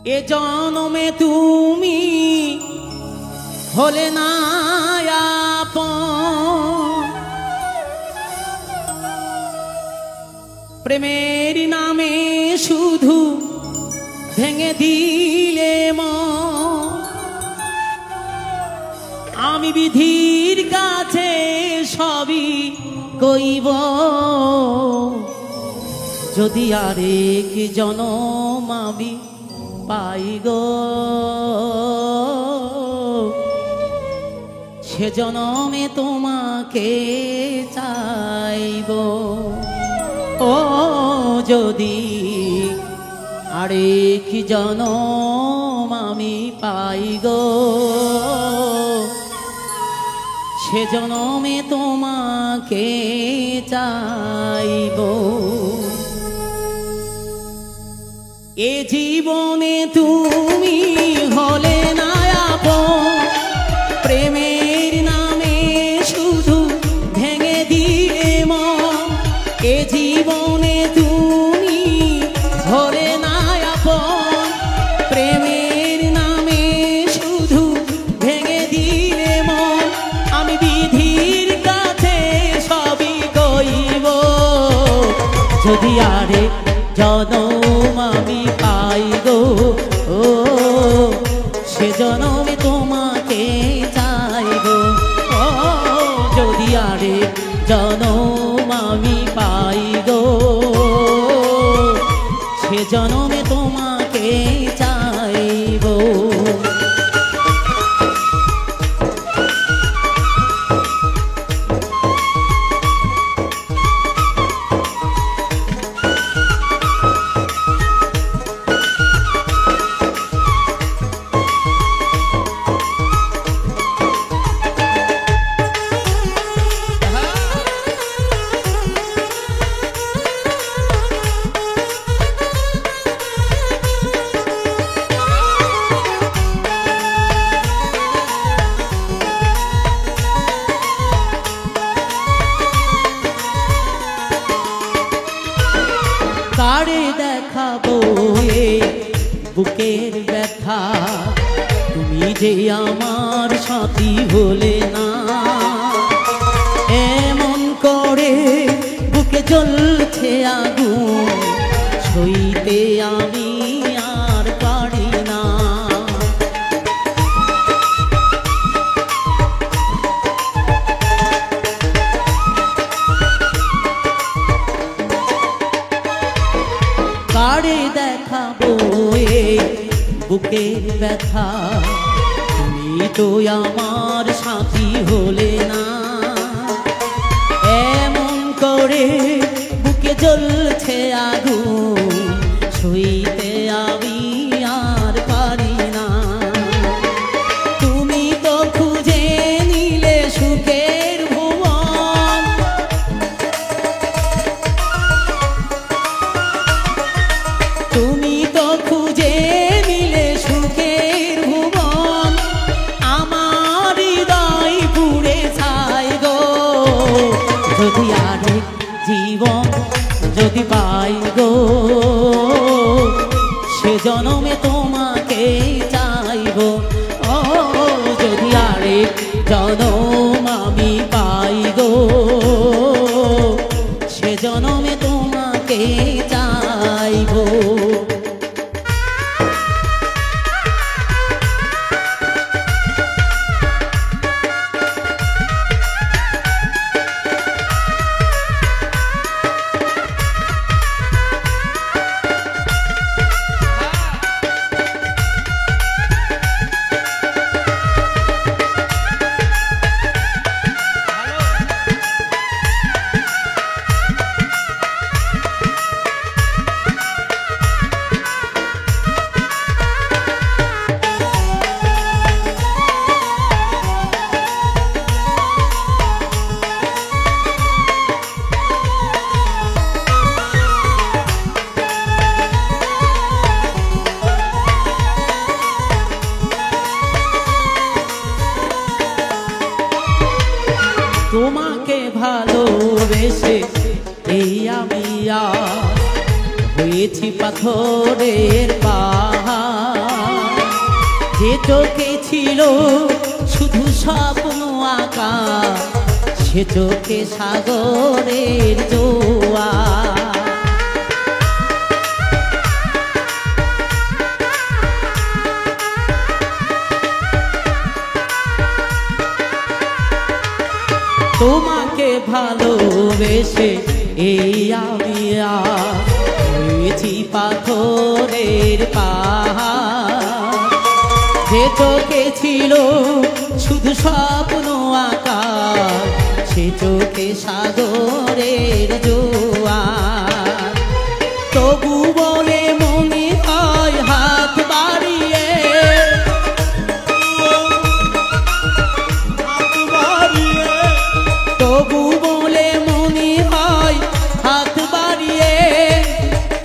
এ জনমে তুমি হলে না আপন, প্রেমের নামে শুধু ভেঙে দিলে মন। আমি বিধির কাছে সবই কইব, যদি আরেক জনম আমি পাই গো, সে জনমে তোমাকে চাইব। ও যদি আরেক জনম আমি পাই গো, সে জনমে তোমাকে চাইব। এ জীবনে তুমি হলে না আপন, প্রেমের নামে শুধু ভেঙে দিলে মন। এ জীবনে তুমি হলে না আপন, প্রেমের নামে শুধু ভেঙে দিলে মন। আমি বিধির কাছে সবই কইব, যদি আরেক জনম আমি পাই গো, ও সে জনমে তোমাকে চাইব। ও যদি আরেক জনম আমি পাই গো, সে জনমে তোমাকে চাইব। কারে দেখাবো এ বুকের ব্যথা, তুমি যে আমার সাথী হলে না। এমন করে বুকে জ্বলছে আগুন, সইতে আমি আর পারি না। কারে দেখাবো এ বুকের ব্যথা, তুমি তো আমার সাথী হলে না। এমন করে বুকে জ্বলছে আগুন, সইতে আমি আর পারি না। তুমি তো খুঁজে নিলে সুখের ভুবন, তুমি তো খুঁজে নিলে সুখের ভুবন। আমার হৃদয় পুড়ে ছাই গো, যদি আরেক জীবন যদি পাই গো, সে জনমে তোমাকে চাইব। ও যদি আরেক জনম আমি পাই গো, সে জনমে তোমাকে চাইব। তোমাকে ভালোবেসে এই আমি হয়েছি পাথরের পাহাড়। চোখে ছিল শুধু স্বপ্ন আঁকা, সে চোখে সাগরের জোয়ার। তোমাকে ভালোবেসে এই আমি হয়েছি পাথরের পাহাড়, যে চোখে ছিল শুধু স্বপ্ন আঁকা, সে চোখে সাগরের জোয়ার। তবু বলে মনে হয় হাত বাড়িয়ে, তবু বলে মনে হয় হাত বাড়িয়ে,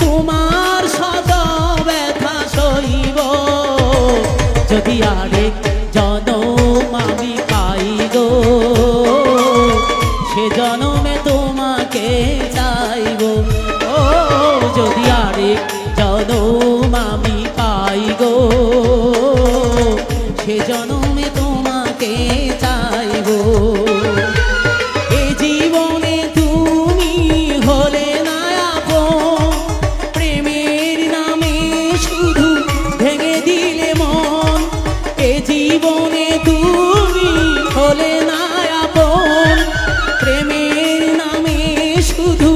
তোমার শত ব্যথা সইব যদি আরেক জনম আমি পাই গো, সে জনমে তোমাকে চাইব। ও যদি আরেক জনম আমি পাই গো, সে জনমে তোমাকে চাইব। এ জীবনে তুমি হলে না আপন, প্রেমের নামে শুধু ভেঙে দিলে মন। এ জীবনে তুমি হলে না আপন, প্রেমের নামে শুধু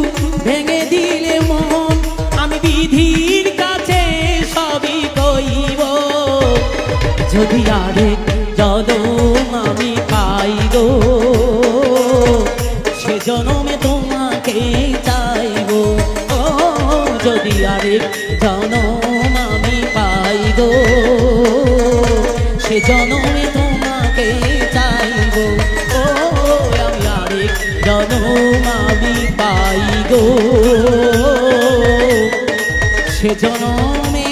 ভেঙে দিলে মন। আমি বিধির কাছে সবই কইব যদি আরেক জনম আমি পাই গো, সে জনমে তোমাকে চাইব। ও যদি আরেক জনম আমি পাই গো, সে জনমে তোমাকে চাইব। ও আমি আরেক জনম আমি পাই গো, সে জনমে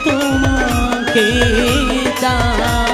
তোমাকে চাই।